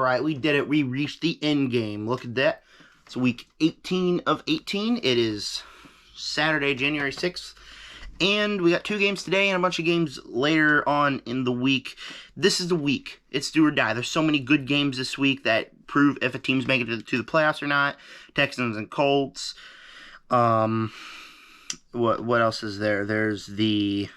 All right, we did it. We reached the end game. Look at that. It's week 18 of 18. It is Saturday, January 6th. And we got 2 games today and a bunch of games later on in the week. This is the week. It's do or die. There's so many good games this week that prove if a team's making it to the playoffs or not. Texans and Colts. What else is there? There's the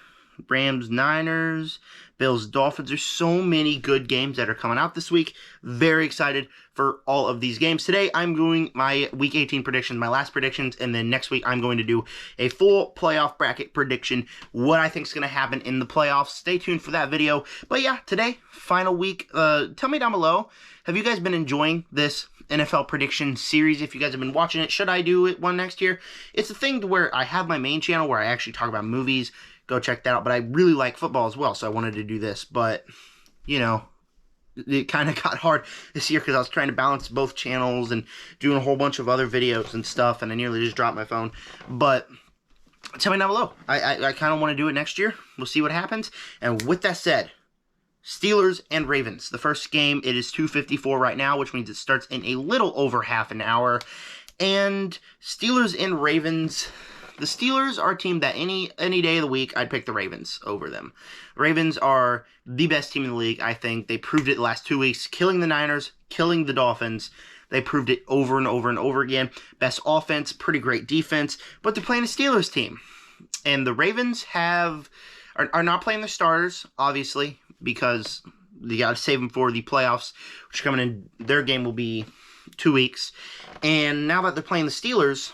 Rams, Niners, Bills, Dolphins. There's so many good games that are coming out this week. Very excited for all of these games. Today, I'm doing my Week 18 predictions, my last predictions, and then next week, I'm going to do a full playoff bracket prediction, what I think is going to happen in the playoffs. Stay tuned for that video. But yeah, today, final week. Tell me down below, have you guys been enjoying this NFL prediction series? If you guys have been watching it, should I do it one next year? It's a thing to where I have my main channel where I actually talk about movies. Go check that out. But I really like football as well, so I wanted to do this. But, you know, it kind of got hard this year because I was trying to balance both channels and doing a whole bunch of other videos and stuff, and I nearly just dropped my phone. But tell me down below. I kind of want to do it next year. We'll see what happens. And with that said, Steelers and Ravens. The first game, it is 2:54 right now, which means it starts in a little over half an hour. And Steelers and Ravens. The Steelers are a team that any day of the week, I'd pick the Ravens over them. The Ravens are the best team in the league, I think. They proved it the last 2 weeks, killing the Niners, killing the Dolphins. They proved it over and over and over again. Best offense, pretty great defense, but they're playing a Steelers team. And the Ravens are not playing their starters, obviously, because you got to save them for the playoffs, which are coming in. Their game will be 2 weeks. And now that they're playing the Steelers,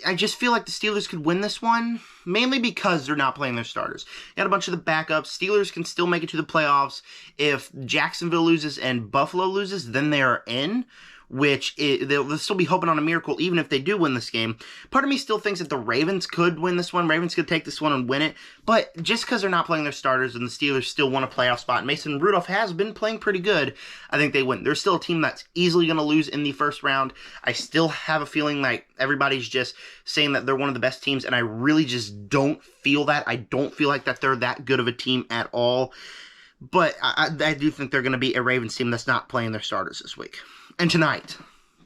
I just feel like the Steelers could win this one, mainly because they're not playing their starters. You got a bunch of the backups. Steelers can still make it to the playoffs. If Jacksonville loses and Buffalo loses, then they are in, which they'll still be hoping on a miracle even if they do win this game. Part of me still thinks that the Ravens could win this one. Ravens could take this one and win it, but just because they're not playing their starters and the Steelers still want a playoff spot, Mason Rudolph has been playing pretty good, I think they win. They're still a team that's easily going to lose in the first round. I still have a feeling like everybody's just saying that they're one of the best teams, and I really just don't feel that. I don't feel like that they're that good of a team at all. But I do think they're going to be a Ravens team that's not playing their starters this week. And tonight,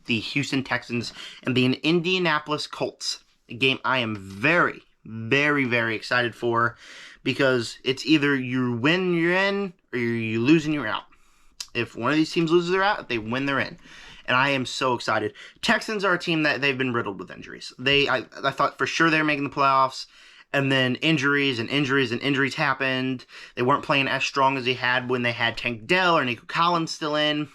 the Houston Texans and the Indianapolis Colts. A game I am very, very, very excited for because it's either you win, you're in, or you lose and you're out. If one of these teams loses, they're out. If they win, they're in. And I am so excited. Texans are a team that they've been riddled with injuries. I thought for sure they were making the playoffs. And then injuries happened. They weren't playing as strong as they had when they had Tank Dell or Nico Collins still in.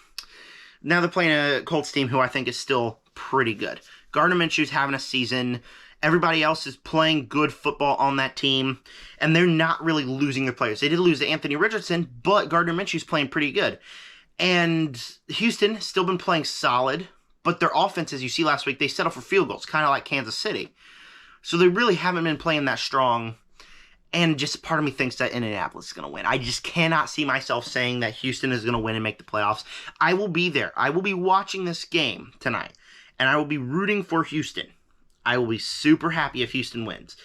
Now they're playing a Colts team who I think is still pretty good. Gardner Minshew's having a season. Everybody else is playing good football on that team. And they're not really losing their players. They did lose to Anthony Richardson, but Gardner Minshew's playing pretty good. And Houston has still been playing solid. But their offense, as you see last week, they settle for field goals, kind of like Kansas City. So they really haven't been playing that strong, and just part of me thinks that Indianapolis is going to win. I just cannot see myself saying that Houston is going to win and make the playoffs. I will be there. I will be watching this game tonight, and I will be rooting for Houston. I will be super happy if Houston wins,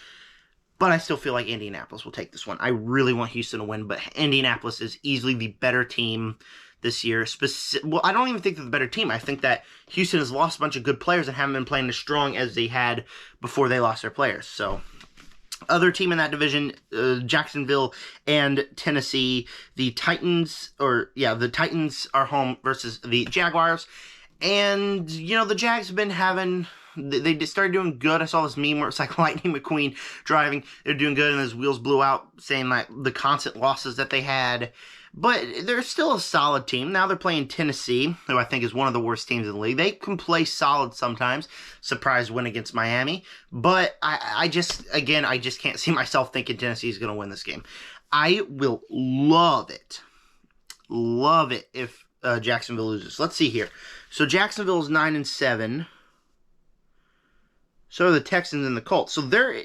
but I still feel like Indianapolis will take this one. I really want Houston to win, but Indianapolis is easily the better team this year. Well, I don't even think they're the better team. I think that Houston has lost a bunch of good players and haven't been playing as strong as they had before they lost their players. So, other team in that division, Jacksonville and Tennessee. The Titans are home versus the Jaguars. And, you know, the Jags have been having... They started doing good. I saw this meme where it's like Lightning McQueen driving. They're doing good and his wheels blew out, saying like the constant losses that they had. But they're still a solid team. Now they're playing Tennessee, who I think is one of the worst teams in the league. They can play solid sometimes. Surprise win against Miami. But I just can't see myself thinking Tennessee is going to win this game. I will love it if Jacksonville loses. Let's see here. So Jacksonville is 9-7. So are the Texans and the Colts. So they're...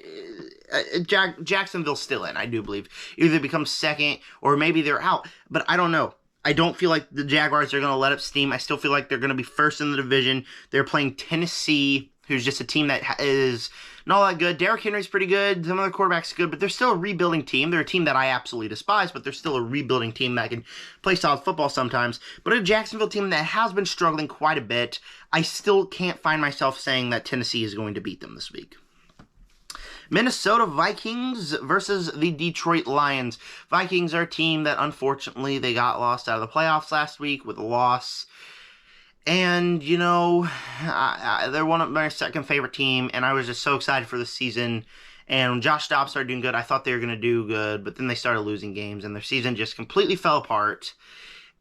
Jacksonville's still in, I do believe. Either they become second or maybe they're out. But I don't know. I don't feel like the Jaguars are going to let up steam. I still feel like they're going to be first in the division. They're playing Tennessee, who's just a team that is not all that good. Derrick Henry's pretty good. Some other quarterbacks are good, but they're still a rebuilding team. They're a team that I absolutely despise, but they're still a rebuilding team that can play solid football sometimes. But a Jacksonville team that has been struggling quite a bit, I still can't find myself saying that Tennessee is going to beat them this week. Minnesota Vikings versus the Detroit Lions. Vikings are a team that, unfortunately, they got lost out of the playoffs last week with a loss. And, you know, they're one of my second favorite team, and I was just so excited for the season. And when Josh Dobbs started doing good, I thought they were going to do good, but then they started losing games, and their season just completely fell apart.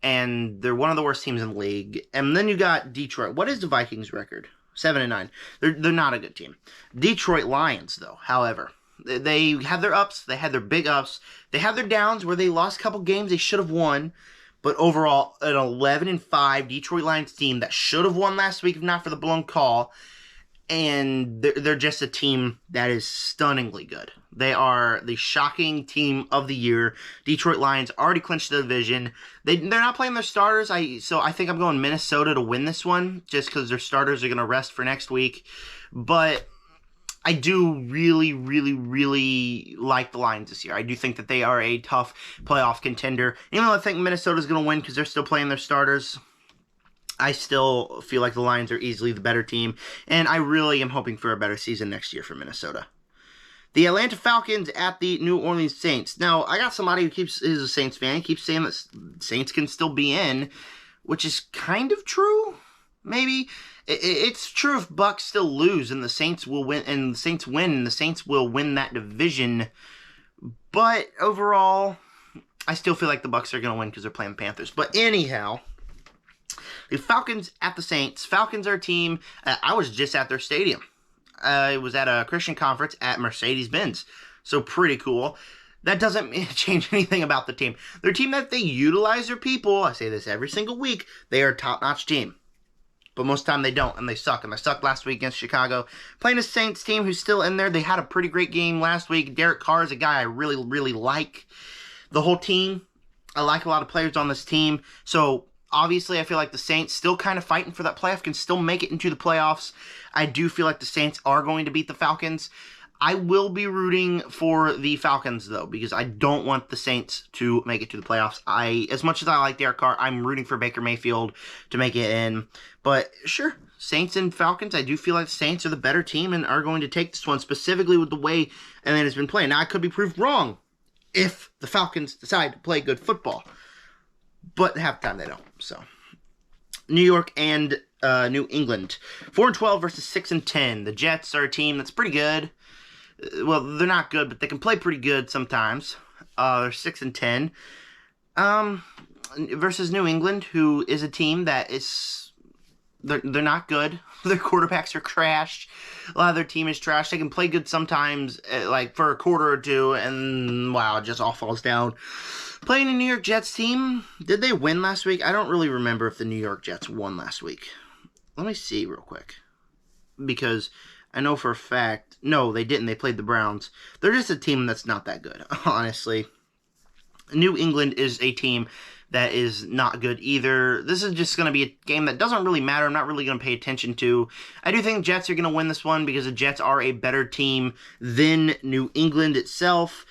And they're one of the worst teams in the league. And then you got Detroit. What is the Vikings' record? 7-9. They're not a good team. Detroit Lions, though, however, they have their ups. They had their big ups. They have their downs where they lost a couple games they should have won. But overall, an 11-5 Detroit Lions team that should have won last week if not for the blown call. And they're just a team that is stunningly good. They are the shocking team of the year. Detroit Lions already clinched the division. They're not playing their starters, so I think I'm going Minnesota to win this one, just because their starters are going to rest for next week. But I do really, really, really like the Lions this year. I do think that they are a tough playoff contender. Even though I think Minnesota's going to win because they're still playing their starters, I still feel like the Lions are easily the better team, and I really am hoping for a better season next year for Minnesota. The Atlanta Falcons at the New Orleans Saints. Now, I got somebody who is a Saints fan. He keeps saying that Saints can still be in, which is kind of true, maybe. It's true if Bucs still lose and the Saints will win, and the Saints win, and the Saints will win that division. But overall, I still feel like the Bucs are going to win because they're playing the Panthers. But anyhow, the Falcons at the Saints. Falcons are a team. I was just at their stadium. It was at a Christian conference at Mercedes-Benz. So pretty cool. That doesn't change anything about the team. They're a team that they utilize their people. I say this every single week. They are a top-notch team. But most of the time they don't, and they suck. And they sucked last week against Chicago. Playing a Saints team who's still in there. They had a pretty great game last week. Derek Carr is a guy I really, really like. The whole team, I like a lot of players on this team. So obviously, I feel like the Saints still kind of fighting for that playoff, can still make it into the playoffs. I do feel like the Saints are going to beat the Falcons. I will be rooting for the Falcons, though, because I don't want the Saints to make it to the playoffs. As much as I like Derek Carr, I'm rooting for Baker Mayfield to make it in. But sure, Saints and Falcons, I do feel like the Saints are the better team and are going to take this one, specifically with the way Atlanta has been playing. Now, I could be proved wrong if the Falcons decide to play good football. But half the time they don't. So, New York and New England. 4-12 versus 6-10. The Jets are a team that's pretty good. Well, they're not good, but they can play pretty good sometimes. They're 6-10. Versus New England, who is a team that is... They're not good. Their quarterbacks are trashed. A lot of their team is trash. They can play good sometimes, like for a quarter or two, and wow, it just all falls down. Playing a New York Jets team, did they win last week? I don't really remember if the New York Jets won last week. Let me see real quick. Because I know for a fact, no, they didn't. They played the Browns. They're just a team that's not that good, honestly. New England is a team that is not good either. This is just going to be a game that doesn't really matter. I'm not really going to pay attention to. I do think the Jets are going to win this one because the Jets are a better team than New England itself.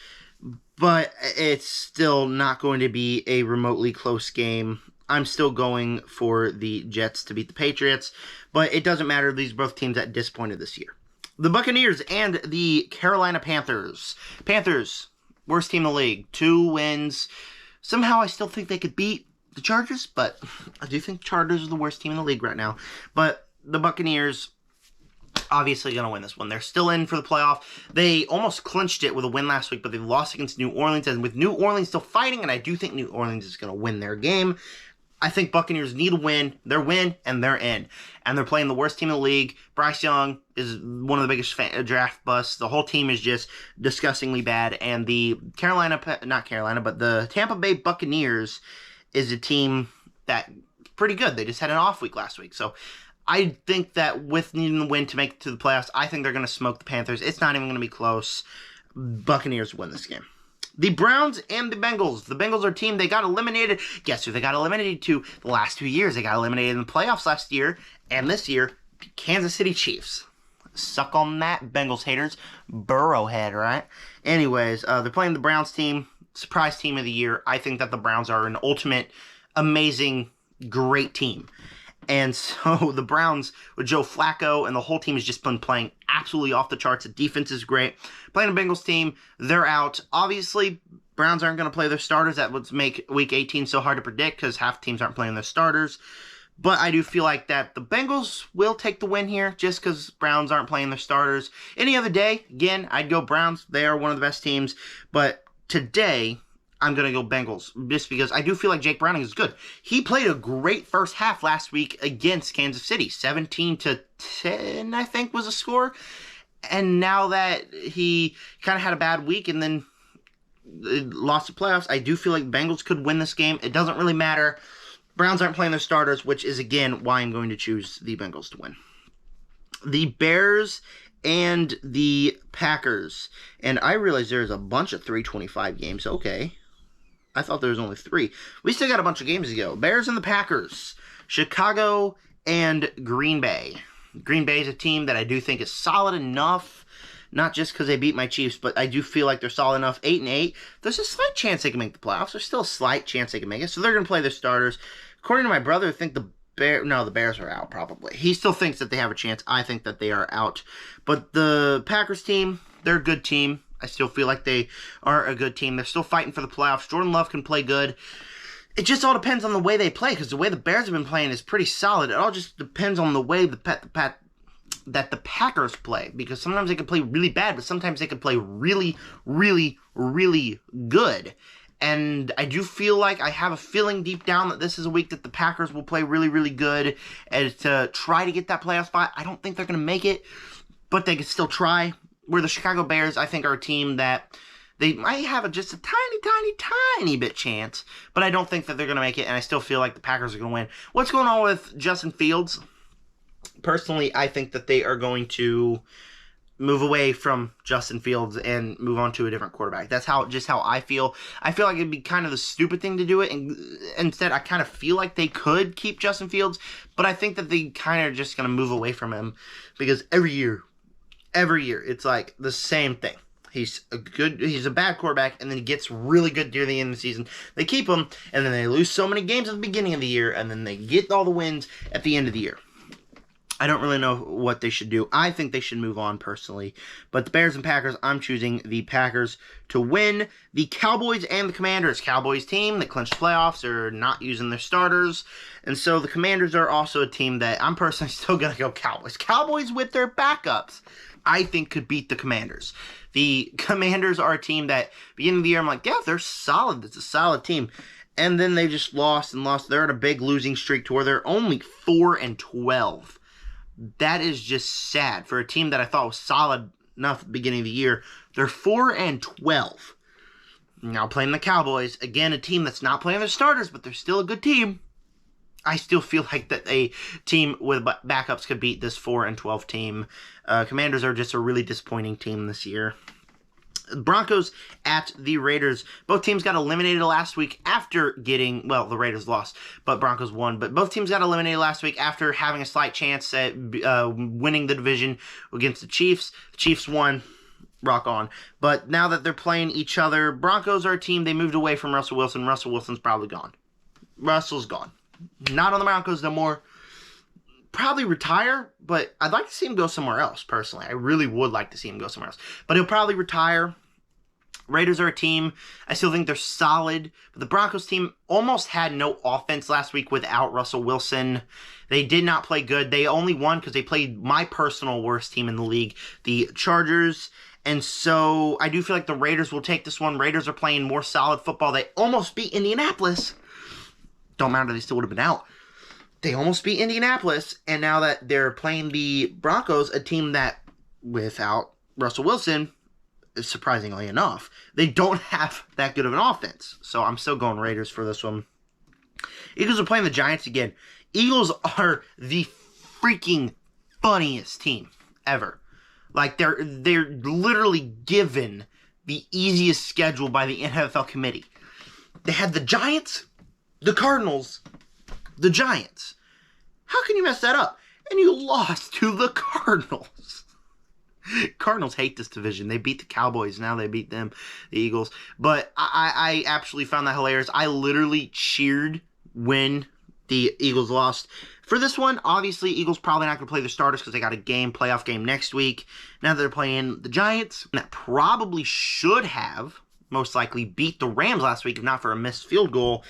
But it's still not going to be a remotely close game. I'm still going for the Jets to beat the Patriots. But it doesn't matter. These are both teams that disappointed this year. The Buccaneers and the Carolina Panthers. Panthers, worst team in the league. 2 wins. Somehow I still think they could beat the Chargers. But I do think Chargers are the worst team in the league right now. But the Buccaneers... obviously going to win this one. They're still in for the playoff. They almost clinched it with a win last week, but they lost against New Orleans. And with New Orleans still fighting, and I do think New Orleans is going to win their game, I think Buccaneers need a win. They're win, and they're in. And they're playing the worst team in the league. Bryce Young is one of the biggest draft busts. The whole team is just disgustingly bad. And the the Tampa Bay Buccaneers is a team that's pretty good. They just had an off week last week. So I think that with needing the win to make it to the playoffs, I think they're going to smoke the Panthers. It's not even going to be close. Buccaneers win this game. The Browns and the Bengals. The Bengals are a team, they got eliminated. Guess who they got eliminated to the last 2 years? They got eliminated in the playoffs last year, and this year, Kansas City Chiefs. suck on that, Bengals haters. Burrowhead, right? Anyways, they're playing the Browns team. Surprise team of the year. I think that the Browns are an ultimate, amazing, great team. And so the Browns with Joe Flacco and the whole team has just been playing absolutely off the charts. The defense is great. Playing the Bengals team, they're out. Obviously, Browns aren't going to play their starters. That would make Week 18 so hard to predict because half teams aren't playing their starters. But I do feel like that the Bengals will take the win here just because Browns aren't playing their starters. Any other day, again, I'd go Browns. They are one of the best teams. But today, I'm going to go Bengals just because I do feel like Jake Browning is good. He played a great first half last week against Kansas City. 17-10, I think, was the score. And now that he kind of had a bad week and then lost the playoffs, I do feel like Bengals could win this game. It doesn't really matter. Browns aren't playing their starters, which is, again, why I'm going to choose the Bengals to win. The Bears and the Packers. And I realize there's a bunch of 325 games. Okay. I thought there was only 3. We still got a bunch of games to go. Bears and the Packers. Chicago and Green Bay. Green Bay is a team that I do think is solid enough. Not just because they beat my Chiefs, but I do feel like they're solid enough. 8-8. There's a slight chance they can make the playoffs. There's still a slight chance they can make it. So they're going to play their starters. According to my brother, I think the Bears are out probably. He still thinks that they have a chance. I think that they are out. But the Packers team, they're a good team. I still feel like they are a good team. They're still fighting for the playoffs. Jordan Love can play good. It just all depends on the way they play because the way the Bears have been playing is pretty solid. It all just depends on the way that the Packers play because sometimes they can play really bad, but sometimes they can play really, really, really good. And I do feel like I have a feeling deep down that this is a week that the Packers will play really, really good and to try to get that playoff spot. I don't think they're going to make it, but they can still try. Where the Chicago Bears, I think, are a team that they might have just a tiny bit chance, but I don't think that they're going to make it, and I still feel like the Packers are going to win. What's going on with Justin Fields? Personally, I think that they are going to move away from Justin Fields and move on to a different quarterback. That's how I feel. I feel like it'd be kind of the stupid thing to do it, and instead I kind of feel like they could keep Justin Fields, but I think that they kind of are just going to move away from him because every year, it's like the same thing. He's a bad quarterback, and then he gets really good near the end of the season. They keep him, and then they lose so many games at the beginning of the year, and then they get all the wins at the end of the year. I don't really know what they should do. I think they should move on personally. But the Bears and Packers, I'm choosing the Packers to win. The Cowboys and the Commanders. Cowboys team that clinched playoffs are not using their starters. And so the Commanders are also a team that I'm personally still going to go Cowboys. Cowboys with their backups, I think could beat the Commanders. The Commanders are a team that, beginning of the year, I'm like, yeah, they're solid. It's a solid team. And then they just lost. They're in a big losing streak to where they're only 4-12. That is just sad for a team that I thought was solid enough at the beginning of the year. They're 4-12. Now playing the Cowboys, again, a team that's not playing their starters, but they're still a good team. I still feel like that a team with backups could beat this 4-12 team. Commanders are just a really disappointing team this year. Broncos at the Raiders. Both teams got eliminated last week after getting, well, the Raiders lost, but Broncos won. But both teams got eliminated last week after having a slight chance at winning the division against the Chiefs. The Chiefs won. Rock on. But now that they're playing each other, Broncos are a team, they moved away from Russell Wilson. Russell Wilson's probably gone. Russell's gone. Not on the Broncos no more. Probably retire, but I'd like to see him go somewhere else, personally. I really would like to see him go somewhere else. But he'll probably retire. Raiders are a team, I still think they're solid. But the Broncos team almost had no offense last week without Russell Wilson. They did not play good. They only won because they played my personal worst team in the league, the Chargers. And so I do feel like the Raiders will take this one. Raiders are playing more solid football. They almost beat Indianapolis. Don't matter, they still would have been out. They almost beat Indianapolis, and now that they're playing the Broncos, a team that, without Russell Wilson, surprisingly enough, they don't have that good of an offense. So I'm still going Raiders for this one. Eagles are playing the Giants again. Eagles are the freaking funniest team ever. Like, they're literally given the easiest schedule by the NFL committee. They had the Giants, the Cardinals, the Giants. How can you mess that up? And you lost to the Cardinals. Cardinals hate this division. They beat the Cowboys. Now they beat them, the Eagles. But I absolutely found that hilarious. I literally cheered when the Eagles lost. For this one, obviously, Eagles probably not going to play their starters because they got a playoff game next week. Now that they're playing the Giants, that probably should have, most likely, beat the Rams last week, if not for a missed field goal.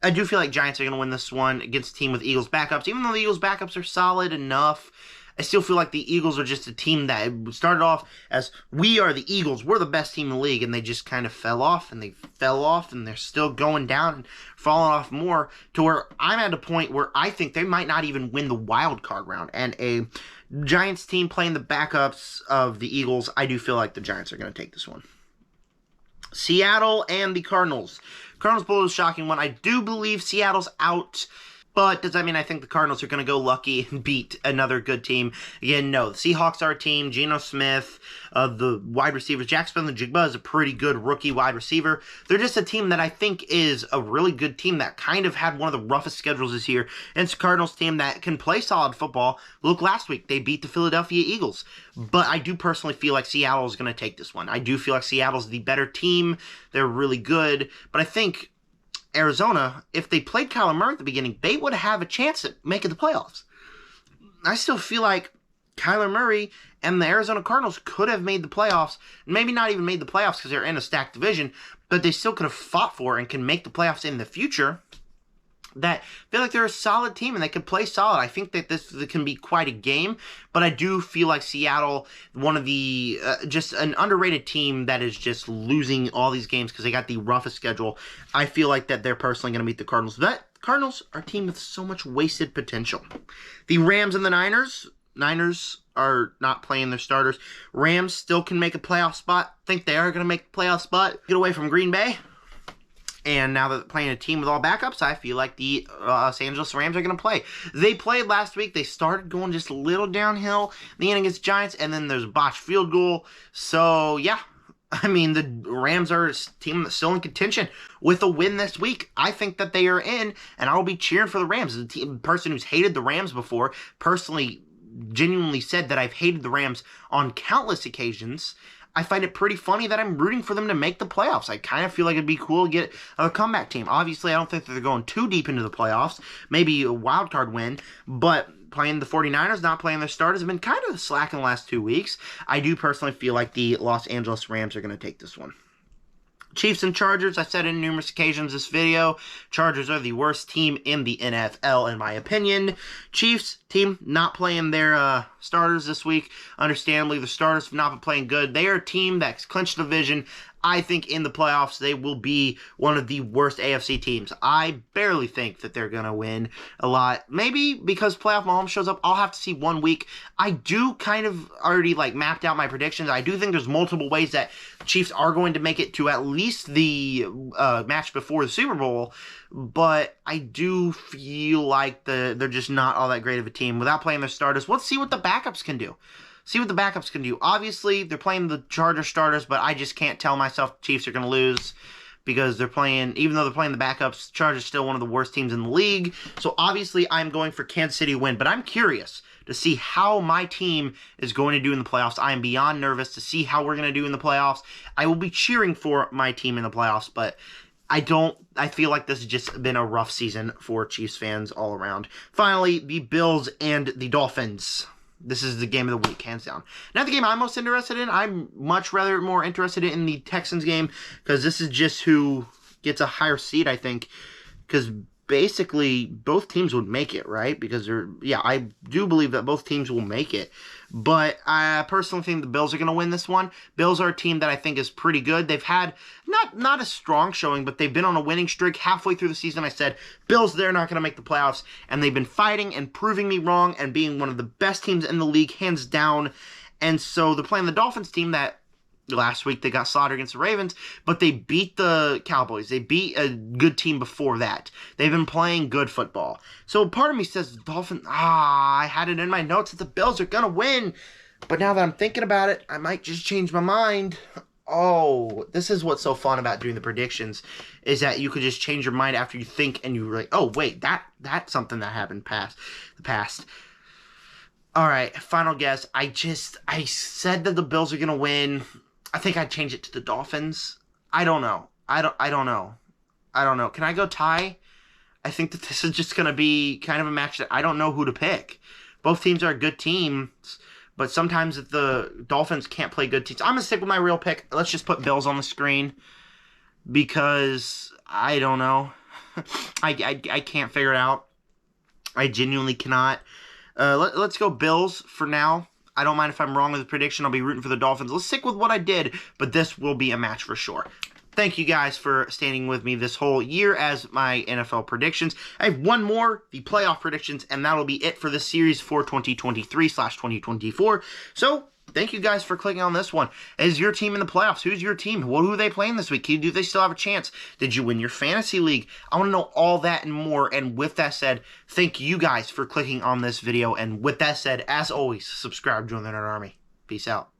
I do feel like Giants are going to win this one against a team with Eagles backups. Even though the Eagles backups are solid enough, I still feel like the Eagles are just a team that started off as, we are the Eagles, we're the best team in the league, and they just kind of fell off, and they're still going down and falling off more, to where I'm at a point where I think they might not even win the wild card round. And a Giants team playing the backups of the Eagles, I do feel like the Giants are going to take this one. Seattle and the Cardinals. Cardinals blow a shocking one. I do believe Seattle's out. But does that mean I think the Cardinals are going to go lucky and beat another good team? Again, no. The Seahawks are a team. Geno Smith, the wide receivers. Jacksonville-Njigba is a pretty good rookie wide receiver. They're just a team that I think is a really good team that kind of had one of the roughest schedules this year. And it's a Cardinals team that can play solid football. Look, last week they beat the Philadelphia Eagles. But I do personally feel like Seattle is going to take this one. I do feel like Seattle's the better team. They're really good. But I think Arizona, if they played Kyler Murray at the beginning, they would have a chance at making the playoffs. I still feel like Kyler Murray and the Arizona Cardinals could have made the playoffs. Maybe not even made the playoffs because they're in a stacked division, but they still could have fought for and can make the playoffs in the future. That feel like they're a solid team and they can play solid. I think that this can be quite a game, but I do feel like Seattle, one of the, just an underrated team that is just losing all these games because they got the roughest schedule. I feel like that they're personally going to meet the Cardinals. But Cardinals are a team with so much wasted potential. The Rams and the Niners. Niners are not playing their starters. Rams still can make a playoff spot. Think they are going to make the playoff spot. Get away from Green Bay. And now that they're playing a team with all backups, I feel like the Los Angeles Rams are going to play. They played last week. They started going just a little downhill the end against Giants, and then there's a botched field goal. So, yeah. I mean, the Rams are a team that's still in contention. With a win this week, I think that they are in, and I will be cheering for the Rams. As a person who's hated the Rams before, personally, genuinely said that I've hated the Rams on countless occasions. I find it pretty funny that I'm rooting for them to make the playoffs. I kind of feel like it'd be cool to get a comeback team. Obviously, I don't think that they're going too deep into the playoffs. Maybe a wild card win, but playing the 49ers, not playing their starters, have been kind of slack in the last 2 weeks. I do personally feel like the Los Angeles Rams are going to take this one. Chiefs and Chargers, I've said in numerous occasions this video, Chargers are the worst team in the NFL, in my opinion. Chiefs, team not playing their starters this week. Understandably, the starters have not been playing good. They are a team that's clinched the division. I think in the playoffs, they will be one of the worst AFC teams. I barely think that they're going to win a lot. Maybe because playoff Mahomes shows up, I'll have to see 1 week. I do kind of already mapped out my predictions. I do think there's multiple ways that Chiefs are going to make it to at least the match before the Super Bowl. But I do feel like they're just not all that great of a team. Without playing their starters, let's see what the backups can do. Obviously, they're playing the Chargers starters, but I just can't tell myself the Chiefs are going to lose because they're playing, even though they're playing the backups, Chargers are still one of the worst teams in the league. So obviously, I'm going for Kansas City to win, but I'm curious to see how my team is going to do in the playoffs. I am beyond nervous to see how we're going to do in the playoffs. I will be cheering for my team in the playoffs, but I feel like this has just been a rough season for Chiefs fans all around. Finally, the Bills and the Dolphins. This is the game of the week, hands down. Not the game I'm most interested in. I'm much more interested in the Texans game because this is just who gets a higher seed, I think. Because basically, both teams would make it, right? Because I do believe that both teams will make it. But I personally think the Bills are going to win this one. Bills are a team that I think is pretty good. They've had not a strong showing, but they've been on a winning streak. Halfway through the season, I said, Bills, they're not going to make the playoffs. And they've been fighting and proving me wrong and being one of the best teams in the league, hands down. And so they're playing the Dolphins team that last week they got slaughtered against the Ravens, but they beat the Cowboys. They beat a good team before that. They've been playing good football. So part of me says the Dolphins, I had it in my notes that the Bills are going to win. But now that I'm thinking about it, I might just change my mind. Oh, this is what's so fun about doing the predictions, is that you could just change your mind after you think and you're like, oh, wait, that's something that happened the past. All right, final guess. I said that the Bills are going to win. I think I'd change it to the Dolphins. I don't know. I don't know. Can I go tie? I think that this is just going to be kind of a match that I don't know who to pick. Both teams are good teams, but sometimes if the Dolphins can't play good teams, I'm going to stick with my real pick. Let's just put Bills on the screen because I don't know. I can't figure it out. I genuinely cannot. Let's go Bills for now. I don't mind if I'm wrong with the prediction. I'll be rooting for the Dolphins. Let's stick with what I did, but this will be a match for sure. Thank you guys for standing with me this whole year as my NFL predictions. I have one more, the playoff predictions, and that'll be it for the series for 2023/2024. So, thank you guys for clicking on this one. Is your team in the playoffs? Who's your team? Who are they playing this week? Do they still have a chance? Did you win your fantasy league? I want to know all that and more. And with that said, thank you guys for clicking on this video. And with that said, as always, subscribe, join the Nerd Army. Peace out.